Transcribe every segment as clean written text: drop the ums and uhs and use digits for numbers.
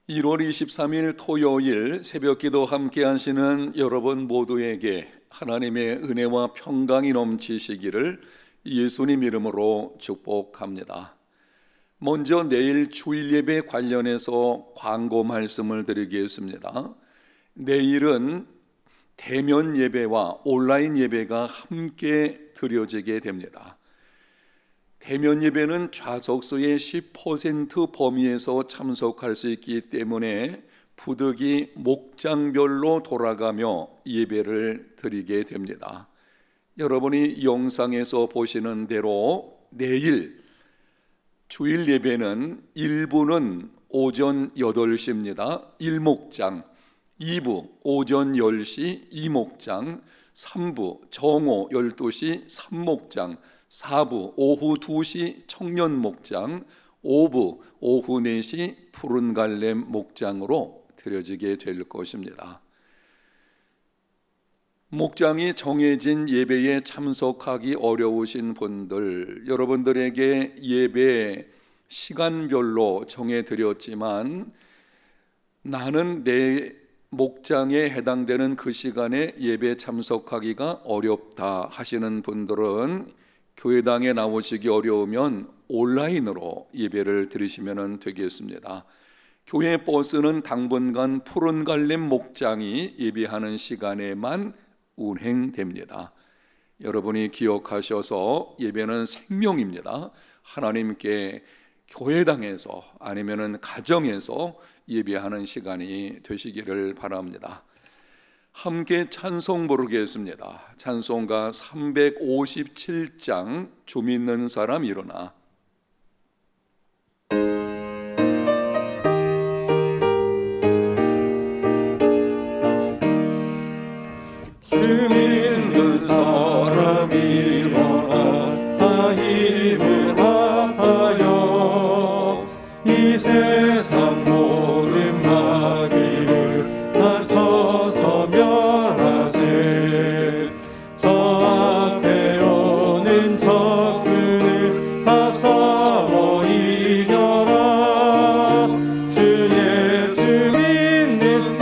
1월 23일 토요일 새벽기도 함께 하시는 여러분 모두에게 하나님의 은혜와 평강이 넘치시기를 예수님 이름으로 축복합니다. 먼저 내일 주일 예배 관련해서 광고 말씀을 드리겠습니다. 내일은 대면 예배와 온라인 예배가 함께 드려지게 됩니다. 대면 예배는 좌석수의 10% 범위에서 참석할 수 있기 때문에 부득이 목장별로 돌아가며 예배를 드리게 됩니다. 여러분이 영상에서 보시는 대로 내일 주일 예배는 1부는 오전 8시입니다. 1목장, 2부 오전 10시 2목장, 3부 정오 12시 3목장, 4부 오후 2시 청년 목장, 5부 오후 4시 푸른 갈렘 목장으로 드려지게 될 것입니다. 목장이 정해진 예배에 참석하기 어려우신 분들, 여러분들에게 예배 시간별로 정해드렸지만 나는 내 목장에 해당되는 그 시간에 예배 참석하기가 어렵다 하시는 분들은 교회당에 나오시기 어려우면 온라인으로 예배를 드리시면 되겠습니다. 교회 버스는 당분간 푸른 갈렘 목장이 예배하는 시간에만 운행됩니다. 여러분이 기억하셔서 예배는 생명입니다. 하나님께 교회당에서 아니면 가정에서 예배하는 시간이 되시기를 바랍니다. 함께 찬송 부르겠습니다. 찬송가 357장 주 믿는 사람 일어나. 주 믿는 사람 일어나 다 힘을 합하여 이 세상 모든 마귀를 다쳐서 멸하세. 저 앞에 오는 적군을 다 싸워 이겨라. 주 예수 믿는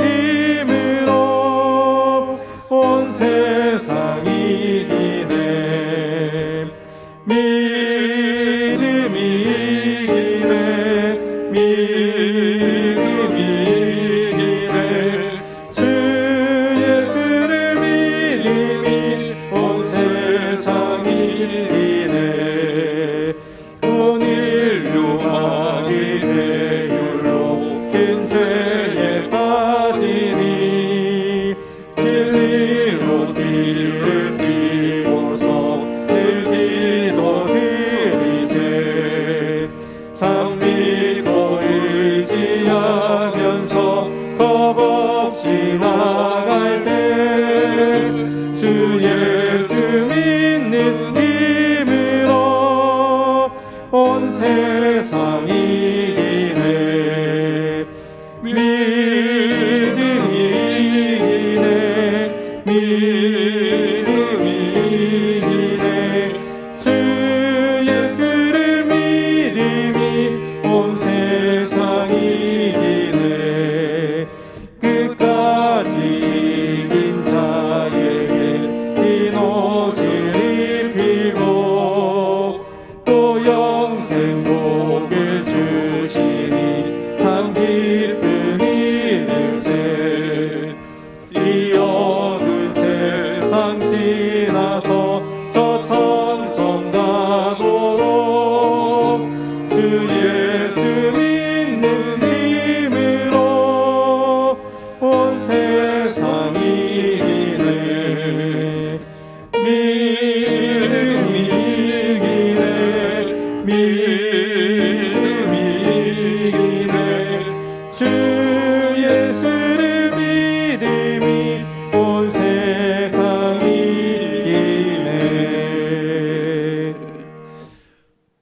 힘으로 온 세상 이기네. 믿음이 이기네. 믿음이 이기네. 주 예수를 믿음이 온 세상 이기네. 온 인류 마귀 대율로 큰 죄에 빠지니 진리로 길을 띄워서 늘 기도 드리세. 참 믿고 의지하면서 겁없이 나갈 때 주 예수 믿는 힘으로 온 세상 이기네. 믿음이 이기네. 믿음이 이기네. 주 예수를 믿음이 온 세상 이기네. 끝까지 이긴 자에게 흰 옷을 입히고 또 영생 복을 주시니 참 기쁨이 일세. 이 어두운 세상 지나서 저 천성각으로 주 예수 믿는 힘으로 온 세상 이기네. 믿음이 이기네. 믿음이 이기네. 주 예수를 믿음이 온 세상 이기네.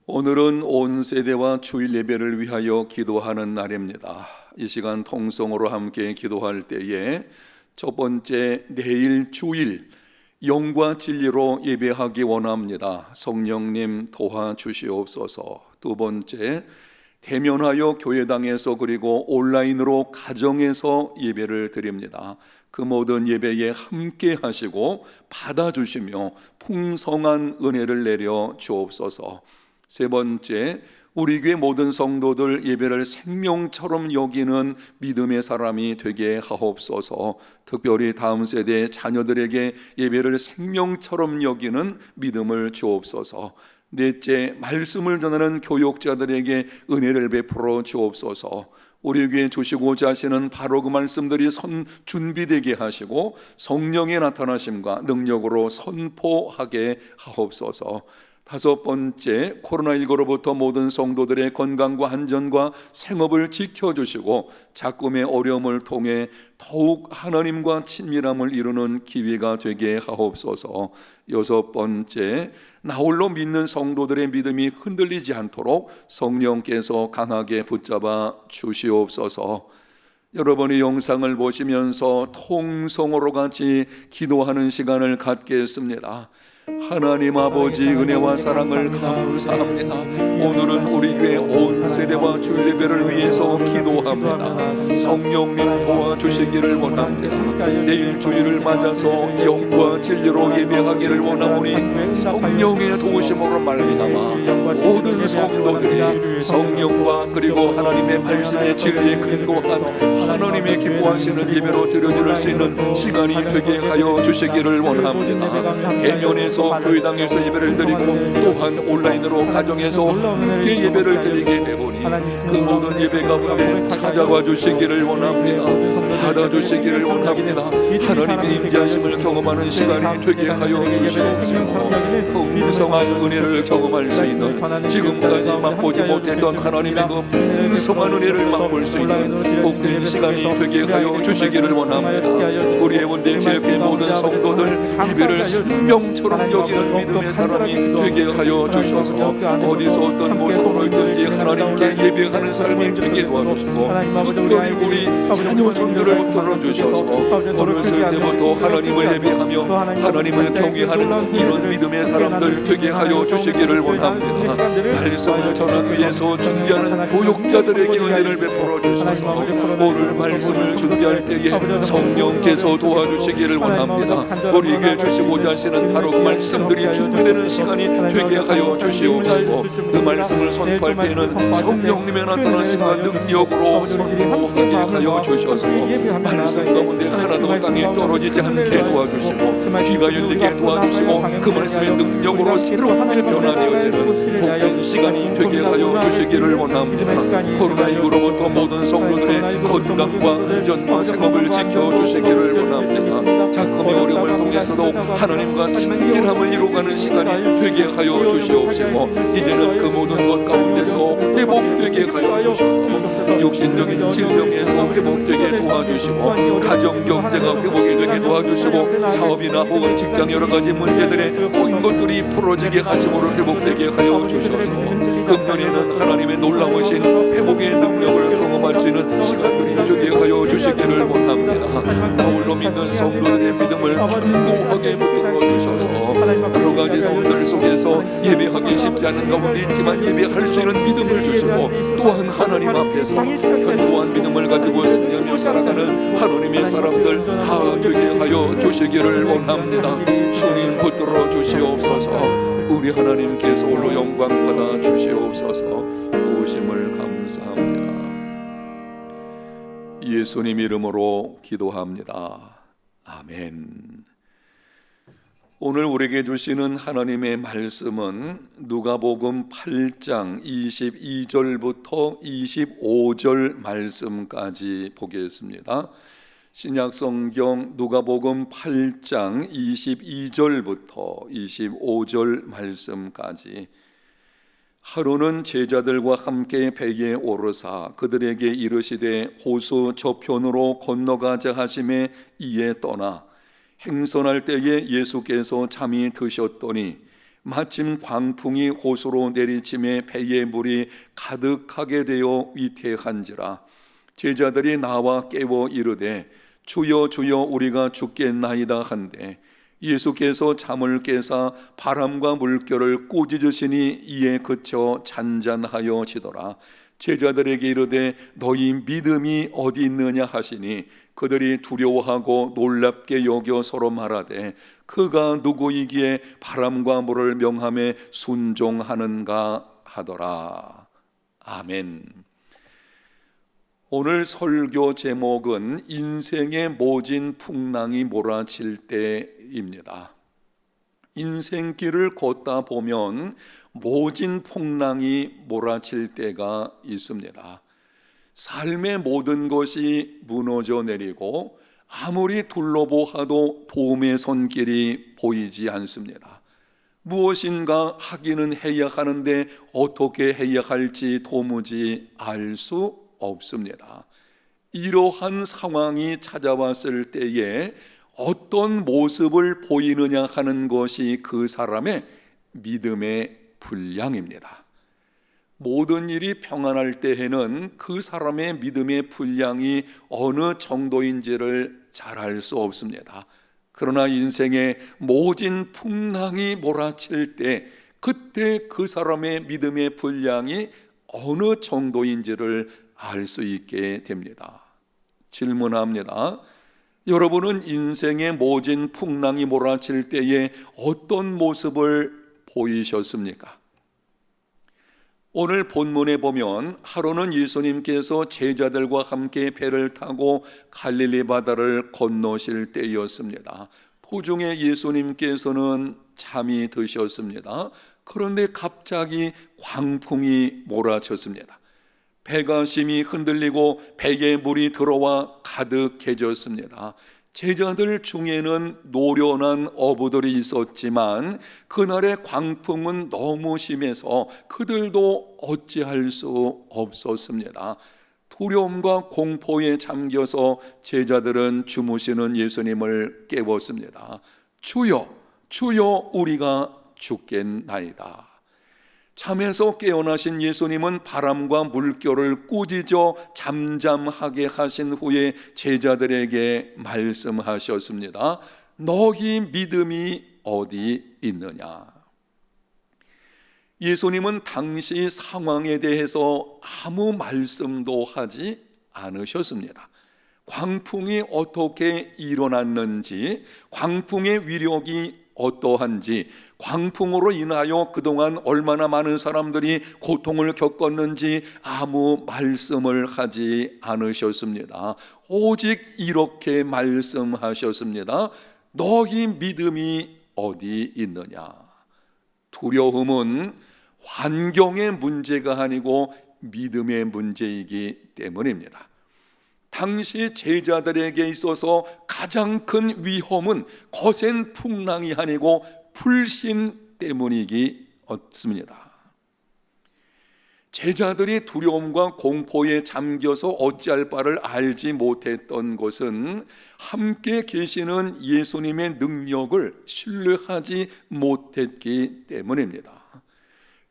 오늘은 온 세대와 주일 예배를 위하여 기도하는 날입니다. 이 시간 통성으로 함께 기도할 때에 첫 번째, 내일 주일 영과 진리로 예배하기 원합니다. 성령님 도와주시옵소서. 두 번째, 대면하여 교회당에서 그리고 온라인으로 가정에서 예배를 드립니다. 그 모든 예배에 함께 하시고 받아주시며 풍성한 은혜를 내려 주옵소서. 세 번째, 우리 교회 모든 성도들 예배를 생명처럼 여기는 믿음의 사람이 되게 하옵소서. 특별히 다음 세대 자녀들에게 예배를 생명처럼 여기는 믿음을 주옵소서. 넷째, 말씀을 전하는 교육자들에게 은혜를 베풀어 주옵소서. 우리 교회에 주시고자 하시는 바로 그 말씀들이 준비되게 하시고 성령의 나타나심과 능력으로 선포하게 하옵소서. 다섯 번째, 코로나19로부터 모든 성도들의 건강과 안전과 생업을 지켜주시고 작금의 어려움을 통해 더욱 하나님과 친밀함을 이루는 기회가 되게 하옵소서. 여섯 번째, 나홀로 믿는 성도들의 믿음이 흔들리지 않도록 성령께서 강하게 붙잡아 주시옵소서. 여러분이 영상을 보시면서 통성으로 같이 기도하는 시간을 갖겠습니다. 하나님 아버지 은혜와 사랑을 감사합니다. 오늘은 우리 교회 온 세대와 주일 예배를 위해서 기도합니다. 성령님 도와주시기를 원합니다. 내일 주일을 맞아서 영과 진리로 예배하기를 원하오니 성령의 도우심으로 말미암아 모든 성도들이 성령과 그리고 하나님의 말씀의 진리에 근거한 하나님의 기뻐하시는 예배로 드려질 수 있는 시간이 되게 하여 주시기를 원합니다. 대면에서 교회당에서 예배를 드리고 또한 온라인으로 가정에서 함께 예배를 드리게 되보니 그 모든 예배 가운데 찾아와 주시기를 원합니다. 받아주시기를 원합니다. 하나님의 임재하심을 경험하는 시간이 되게 하여 주시옵시고 풍성한 은혜를 경험할 수 있는, 지금까지 맛보지 못했던 하나님의 그 풍성한 은혜를 맛볼 수 있는 복된 시간이 되게 하여 주시기를 원합니다. 우리의 원대체육회 모든 성도들 예배를 생명처럼 여기는 믿음의 사람이 되게 하여 주셔서 어디서 어떤 모습으로 있든지 하나님께 예배하는 삶이 되게 도와주시고 특별히 우리 자녀 손들을 붙들어 주셔서 어렸을 때부터 하나님을 예배하며 하나님을 경외하는 이런 믿음의 사람들 되게 하여 주시기를 원합니다. 말씀을 전하기 위해서 준비하는 교육자들에게 은혜를 베풀어 주셔서 오늘 말씀을 준비할 때에 성령께서 도와주시기를 원합니다. 우리에게 주시고자 하시는 바로 그 말씀들이 준비되는 시간이 되게 하여 주시옵시고 그 말씀을 선포할 때에는 성령님의 나타나심과 능력으로 선포하게 하여 주셔서 말씀 가운데 하나도 땅에 떨어지지 않게 도와주시고 귀가 열리게 도와주시고 그 말씀의 능력으로 새롭게 변화되어지는 복된 시간이 되게 하여 주시기를 원합니다. 코로나19로부터 모든 성도들의 건강과 안전과 생업을 지켜주시기를 원합니다. 작금의 어려움을 통해서도 하나님과 친밀함을 이루어가는 시간이 되게 하여 주시옵시고 이제는 그 모든 것 가운데서 회복되게 하여 주셔서 육신적인 질병에서 회복되게 도와주시고 가정 경제가 회복이 되게 도와주시고 사업이나 혹은 직장 여러 가지 문제들의 모든 것들이 풀어지게 하심으로 회복되게 하여 주셔서 금년에는 하나님의 놀라우신 회복의 능력을 경험할 수 있는 시간들이 되게 하여 주시기를 원합니다. 나홀로 믿는 성도들의 믿음을 견고하게 붙들어 주셔서 여러 가지 성들 속에서 예배하기 쉽지 않은 가운데 있지만 예배할 수 있는 믿음을 주시고 또한 하나님 앞에서 견고한 믿음을 가지고 승리하며 살아가는 하나님의 사람들 다 되게 하여 주시기를 원합니다. 주님 붙들어 주시옵소서. 우리 하나님께서 홀로 영광 받아 주시옵소서. 도우심을 감사합니다. 예수님 이름으로 기도합니다. 아멘. 오늘 우리에게 주시는 하나님의 말씀은 누가복음 8장 22절부터 25절 말씀까지 보겠습니다. 신약성경 누가복음 8장 22절부터 25절 말씀까지. 하루는 제자들과 함께 배에 오르사 그들에게 이르시되 호수 저편으로 건너가자 하심에 이에 떠나 행선할 때에 예수께서 잠이 드셨더니 마침 광풍이 호수로 내리침에 배의 물이 가득하게 되어 위태한지라. 제자들이 나와 깨워 이르되 주여 주여 우리가 죽겠나이다 한데 예수께서 잠을 깨사 바람과 물결을 꾸짖으시니 이에 그쳐 잔잔하여지더라. 제자들에게 이르되 너희 믿음이 어디 있느냐 하시니 그들이 두려워하고 놀랍게 여겨 서로 말하되 그가 누구이기에 바람과 물을 명함에 순종하는가 하더라. 아멘. 오늘 설교 제목은 인생의 모진 풍랑이 몰아칠 때입니다. 인생길을 걷다 보면 모진 풍랑이 몰아칠 때가 있습니다. 삶의 모든 것이 무너져 내리고 아무리 둘러보아도 도움의 손길이 보이지 않습니다. 무엇인가 하기는 해야 하는데 어떻게 해야 할지 도무지 알 수 없습니다. 이러한 상황이 찾아왔을 때에 어떤 모습을 보이느냐 하는 것이 그 사람의 믿음의 분량입니다. 모든 일이 평안할 때에는 그 사람의 믿음의 분량이 어느 정도인지를 잘 알 수 없습니다. 그러나 인생의 모진 풍랑이 몰아칠 때 그때 그 사람의 믿음의 분량이 어느 정도인지를 알 수 있게 됩니다. 질문합니다. 여러분은 인생의 모진 풍랑이 몰아칠 때에 어떤 모습을 보이셨습니까? 오늘 본문에 보면 하루는 예수님께서 제자들과 함께 배를 타고 갈릴리 바다를 건너실 때였습니다. 도중에 예수님께서는 잠이 드셨습니다. 그런데 갑자기 광풍이 몰아쳤습니다. 배가 심히 흔들리고 배에 물이 들어와 가득해졌습니다. 제자들 중에는 노련한 어부들이 있었지만 그날의 광풍은 너무 심해서 그들도 어찌할 수 없었습니다. 두려움과 공포에 잠겨서 제자들은 주무시는 예수님을 깨웠습니다. 주여, 주여, 우리가 죽겠나이다. 잠에서 깨어나신 예수님은 바람과 물결을 꾸짖어 잠잠하게 하신 후에 제자들에게 말씀하셨습니다. 너희 믿음이 어디 있느냐? 예수님은 당시 상황에 대해서 아무 말씀도 하지 않으셨습니다. 광풍이 어떻게 일어났는지, 광풍의 위력이 어떠한지, 광풍으로 인하여 그동안 얼마나 많은 사람들이 고통을 겪었는지 아무 말씀을 하지 않으셨습니다. 오직 이렇게 말씀하셨습니다. 너희 믿음이 어디 있느냐? 두려움은 환경의 문제가 아니고 믿음의 문제이기 때문입니다. 당시 제자들에게 있어서 가장 큰 위험은 거센 풍랑이 아니고 불신 때문이기 없습니다. 제자들이 두려움과 공포에 잠겨서 어찌할 바를 알지 못했던 것은 함께 계시는 예수님의 능력을 신뢰하지 못했기 때문입니다.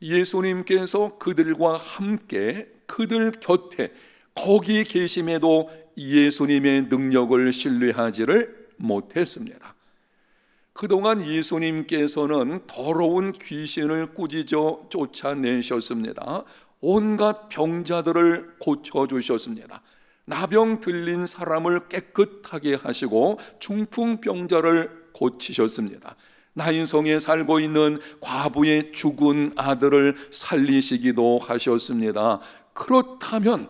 예수님께서 그들과 함께 그들 곁에 거기 계심에도 예수님의 능력을 신뢰하지를 못했습니다. 그동안 예수님께서는 더러운 귀신을 꾸짖어 쫓아내셨습니다. 온갖 병자들을 고쳐주셨습니다. 나병 들린 사람을 깨끗하게 하시고 중풍병자를 고치셨습니다. 나인성에 살고 있는 과부의 죽은 아들을 살리시기도 하셨습니다. 그렇다면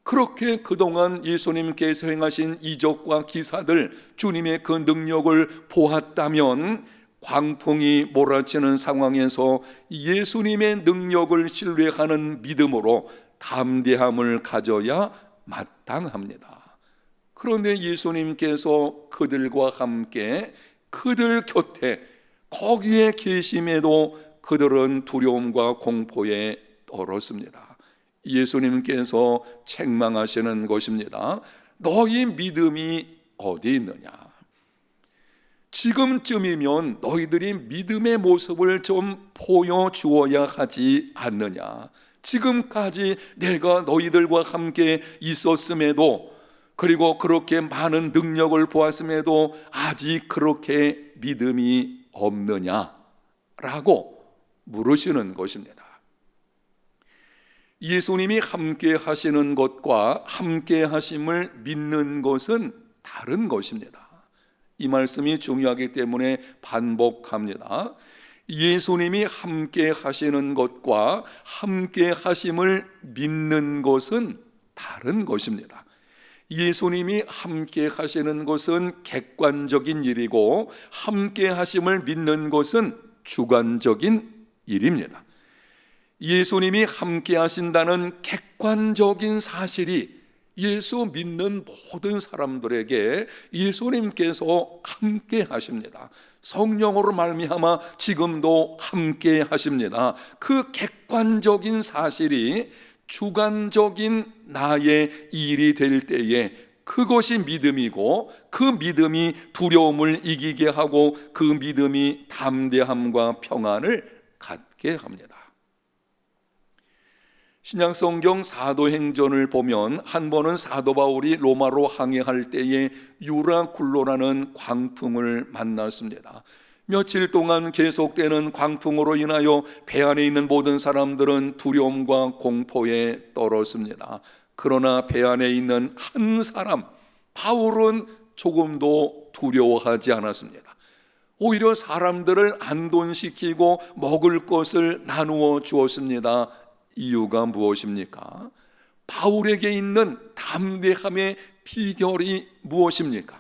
그렇게 그동안 예수님께서 행하신 이적과 기사들, 주님의 그 능력을 보았다면 광풍이 몰아치는 상황에서 예수님의 능력을 신뢰하는 믿음으로 담대함을 가져야 마땅합니다. 그런데 예수님께서 그들과 함께 그들 곁에 거기에 계심에도 그들은 두려움과 공포에 떨었습니다. 예수님께서 책망하시는 것입니다. 너희 믿음이 어디 있느냐? 지금쯤이면 너희들이 믿음의 모습을 좀 보여주어야 하지 않느냐? 지금까지 내가 너희들과 함께 있었음에도, 그리고 그렇게 많은 능력을 보았음에도 아직 그렇게 믿음이 없느냐? 라고 물으시는 것입니다. 예수님이 함께 하시는 것과 함께 하심을 믿는 것은 다른 것입니다. 이 말씀이 중요하기 때문에 반복합니다. 예수님이 함께 하시는 것과 함께 하심을 믿는 것은 다른 것입니다. 예수님이 함께 하시는 것은 객관적인 일이고 함께 하심을 믿는 것은 주관적인 일입니다. 예수님이 함께 하신다는 객관적인 사실이 예수 믿는 모든 사람들에게 예수님께서 함께 하십니다. 성령으로 말미암아 지금도 함께 하십니다. 그 객관적인 사실이 주관적인 나의 일이 될 때에 그것이 믿음이고 그 믿음이 두려움을 이기게 하고 그 믿음이 담대함과 평안을 갖게 합니다. 신약성경 사도행전을 보면 한 번은 사도 바울이 로마로 항해할 때에 유라굴로라는 광풍을 만났습니다. 며칠 동안 계속되는 광풍으로 인하여 배 안에 있는 모든 사람들은 두려움과 공포에 떨었습니다. 그러나 배 안에 있는 한 사람 바울은 조금도 두려워하지 않았습니다. 오히려 사람들을 안돈시키고 먹을 것을 나누어 주었습니다. 이유가 무엇입니까? 바울에게 있는 담대함의 비결이 무엇입니까?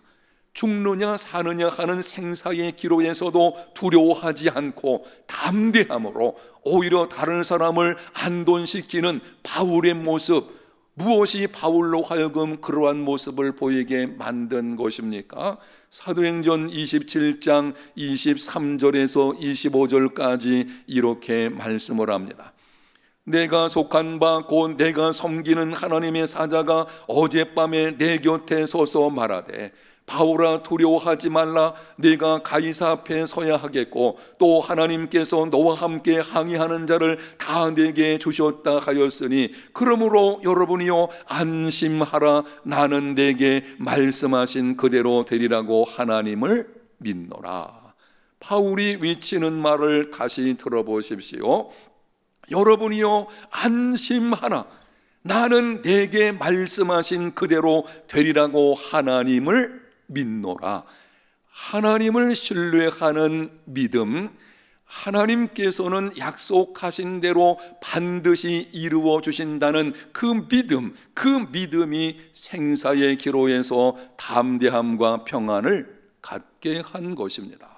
죽느냐 사느냐 하는 생사의 기로에서도 두려워하지 않고 담대함으로 오히려 다른 사람을 안돈시키는 바울의 모습, 무엇이 바울로 하여금 그러한 모습을 보이게 만든 것입니까? 사도행전 27장 23절에서 25절까지 이렇게 말씀을 합니다. 내가 속한 바 곧 내가 섬기는 하나님의 사자가 어젯밤에 내 곁에 서서 말하되 바울아 두려워하지 말라. 네가 가이사 앞에 서야 하겠고 또 하나님께서 너와 함께 항의하는 자를 다 내게 주셨다 하였으니 그러므로 여러분이요 안심하라. 나는 내게 말씀하신 그대로 되리라고 하나님을 믿노라. 바울이 외치는 말을 다시 들어보십시오. 여러분이요 안심하라. 나는 내게 말씀하신 그대로 되리라고 하나님을 믿노라. 하나님을 신뢰하는 믿음, 하나님께서는 약속하신 대로 반드시 이루어 주신다는 그 믿음이 생사의 기로에서 담대함과 평안을 갖게 한 것입니다.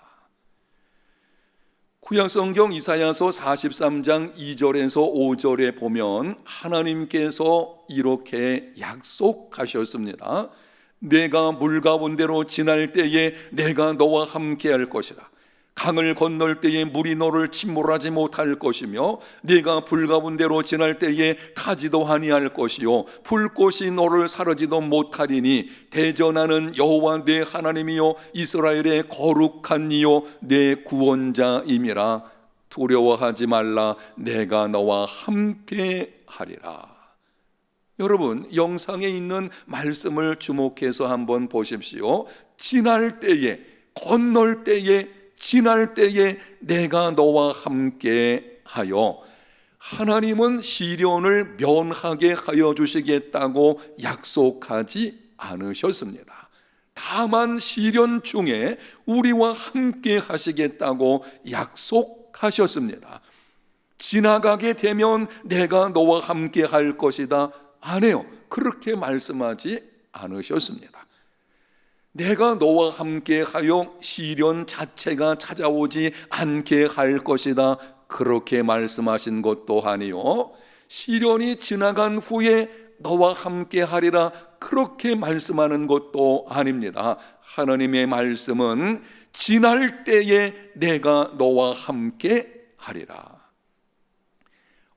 구약성경 이사야서 43장 2절에서 5절에 보면 하나님께서 이렇게 약속하셨습니다. 내가 물 가운데로 지날 때에 내가 너와 함께 할 것이다. 강을 건널 때에 물이 너를 침몰하지 못할 것이며 네가 불 가운데로 지날 때에 타지도 아니할 것이요 불꽃이 너를 사르지도 못하리니 대전하는 여호와 내 하나님이요 이스라엘의 거룩한 이요 내 구원자임이라. 두려워하지 말라. 내가 너와 함께 하리라. 여러분, 영상에 있는 말씀을 주목해서 한번 보십시오. 지날 때에, 건널 때에, 지날 때에 내가 너와 함께 하여, 하나님은 시련을 면하게 하여 주시겠다고 약속하지 않으셨습니다. 다만 시련 중에 우리와 함께 하시겠다고 약속하셨습니다. 지나가게 되면 내가 너와 함께 할 것이다. 안 해요. 그렇게 말씀하지 않으셨습니다. 내가 너와 함께 하여 시련 자체가 찾아오지 않게 할 것이다. 그렇게 말씀하신 것도 아니요. 시련이 지나간 후에 너와 함께 하리라. 그렇게 말씀하는 것도 아닙니다. 하나님의 말씀은 지날 때에 내가 너와 함께 하리라.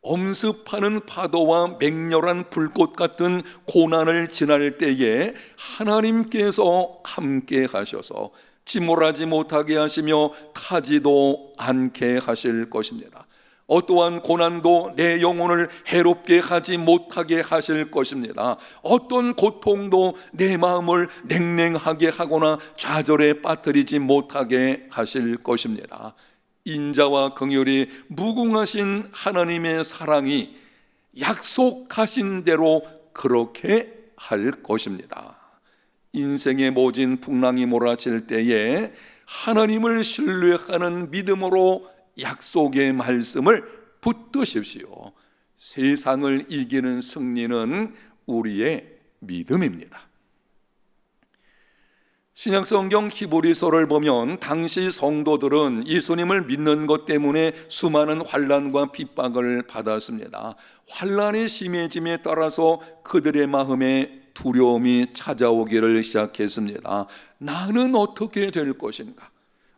엄습하는 파도와 맹렬한 불꽃 같은 고난을 지날 때에 하나님께서 함께 하셔서 침몰하지 못하게 하시며 타지도 않게 하실 것입니다. 어떠한 고난도 내 영혼을 해롭게 하지 못하게 하실 것입니다. 어떤 고통도 내 마음을 냉랭하게 하거나 좌절에 빠뜨리지 못하게 하실 것입니다. 인자와 긍휼이 무궁하신 하나님의 사랑이 약속하신 대로 그렇게 할 것입니다. 인생의 모진 풍랑이 몰아칠 때에 하나님을 신뢰하는 믿음으로 약속의 말씀을 붙드십시오. 세상을 이기는 승리는 우리의 믿음입니다. 신약성경 히브리서를 보면 당시 성도들은 예수님을 믿는 것 때문에 수많은 환난과 핍박을 받았습니다. 환난이 심해짐에 따라서 그들의 마음에 두려움이 찾아오기를 시작했습니다. 나는 어떻게 될 것인가?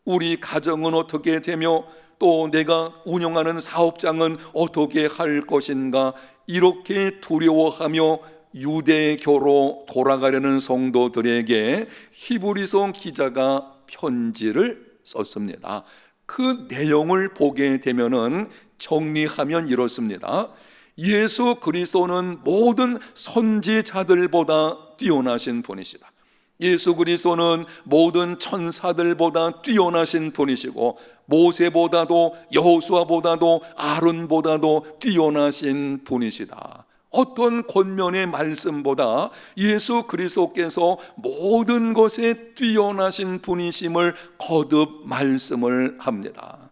우리 가정은 어떻게 되며 또 내가 운영하는 사업장은 어떻게 할 것인가? 이렇게 두려워하며 유대교로 돌아가려는 성도들에게 히브리서 기자가 편지를 썼습니다. 그 내용을 보게 되면은 정리하면 이렇습니다. 예수 그리스도는 모든 선지자들보다 뛰어나신 분이시다. 예수 그리스도는 모든 천사들보다 뛰어나신 분이시고 모세보다도 여호수아보다도 아론보다도 뛰어나신 분이시다. 어떤 권면의 말씀보다 예수 그리스도께서 모든 것에 뛰어나신 분이심을 거듭 말씀을 합니다.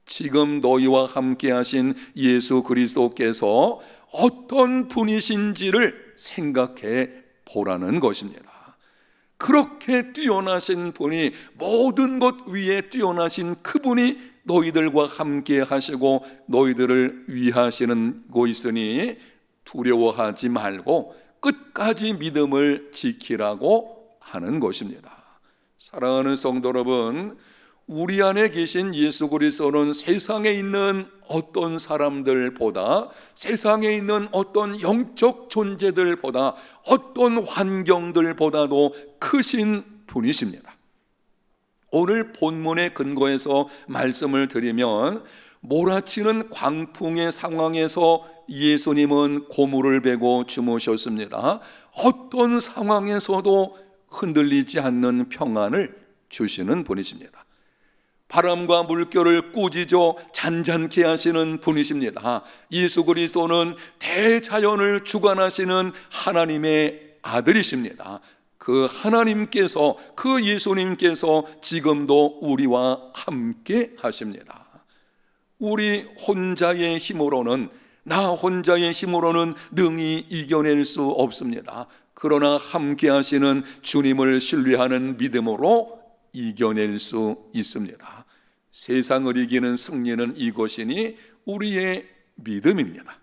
지금 너희와 함께 하신 예수 그리스도께서 어떤 분이신지를 생각해 보라는 것입니다. 그렇게 뛰어나신 분이, 모든 것 위에 뛰어나신 그분이 너희들과 함께 하시고 너희들을 위하시고 있으니 두려워하지 말고 끝까지 믿음을 지키라고 하는 것입니다. 사랑하는 성도 여러분, 우리 안에 계신 예수 그리스도는 세상에 있는 어떤 사람들보다, 세상에 있는 어떤 영적 존재들보다, 어떤 환경들보다도 크신 분이십니다. 오늘 본문의 근거에서 말씀을 드리면, 몰아치는 광풍의 상황에서 예수님은 고무를 베고 주무셨습니다. 어떤 상황에서도 흔들리지 않는 평안을 주시는 분이십니다. 바람과 물결을 꾸짖어 잔잔케 하시는 분이십니다. 예수 그리스도는 대자연을 주관하시는 하나님의 아들이십니다. 그 하나님께서, 그 예수님께서 지금도 우리와 함께 하십니다. 우리 혼자의 힘으로는, 나 혼자의 힘으로는 능히 이겨낼 수 없습니다. 그러나 함께 하시는 주님을 신뢰하는 믿음으로 이겨낼 수 있습니다. 세상을 이기는 승리는 이것이니 우리의 믿음입니다.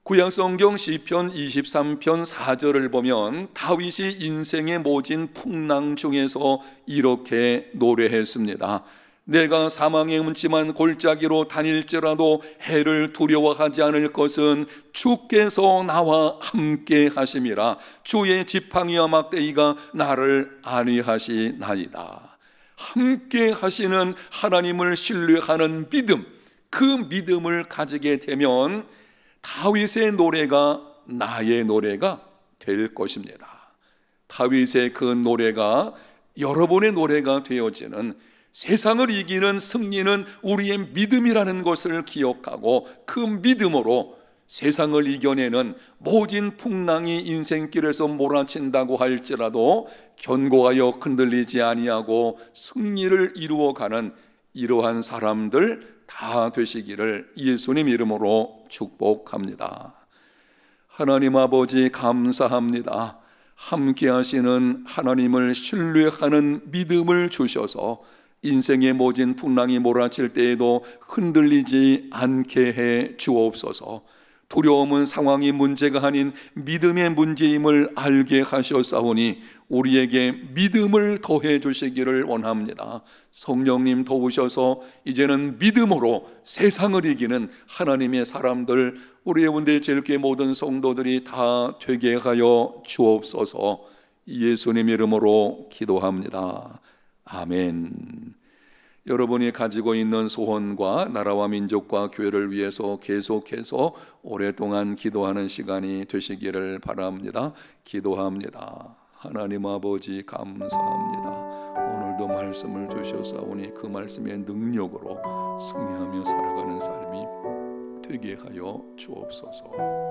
구약성경 시편 23편 4절을 보면 다윗이 인생의 모진 풍랑 중에서 이렇게 노래했습니다. 내가 사망의 음침한 골짜기로 다닐지라도 해를 두려워하지 않을 것은 주께서 나와 함께 하심이라. 주의 지팡이와 막대기가 나를 안위하시나이다. 함께 하시는 하나님을 신뢰하는 믿음, 그 믿음을 가지게 되면 다윗의 노래가 나의 노래가 될 것입니다. 다윗의 그 노래가 여러분의 노래가 되어지는, 세상을 이기는 승리는 우리의 믿음이라는 것을 기억하고 그 믿음으로 세상을 이겨내는 모진 풍랑이 인생길에서 몰아친다고 할지라도 견고하여 흔들리지 아니하고 승리를 이루어가는 이러한 사람들 다 되시기를 예수님 이름으로 축복합니다. 하나님 아버지 감사합니다. 함께 하시는 하나님을 신뢰하는 믿음을 주셔서 인생의 모진 풍랑이 몰아칠 때에도 흔들리지 않게 해 주옵소서. 두려움은 상황이 문제가 아닌 믿음의 문제임을 알게 하셨사오니 우리에게 믿음을 더해 주시기를 원합니다. 성령님 도우셔서 이제는 믿음으로 세상을 이기는 하나님의 사람들, 우리 가운데 제일교회 모든 성도들이 다 되게 하여 주옵소서. 예수님 이름으로 기도합니다. 아멘. 여러분이 가지고 있는 소원과 나라와 민족과 교회를 위해서 계속해서 오랫동안 기도하는 시간이 되시기를 바랍니다. 기도합니다. 하나님 아버지 감사합니다. 오늘도 말씀을 주셨사오니 그 말씀의 능력으로 승리하며 살아가는 삶이 되게 하여 주옵소서.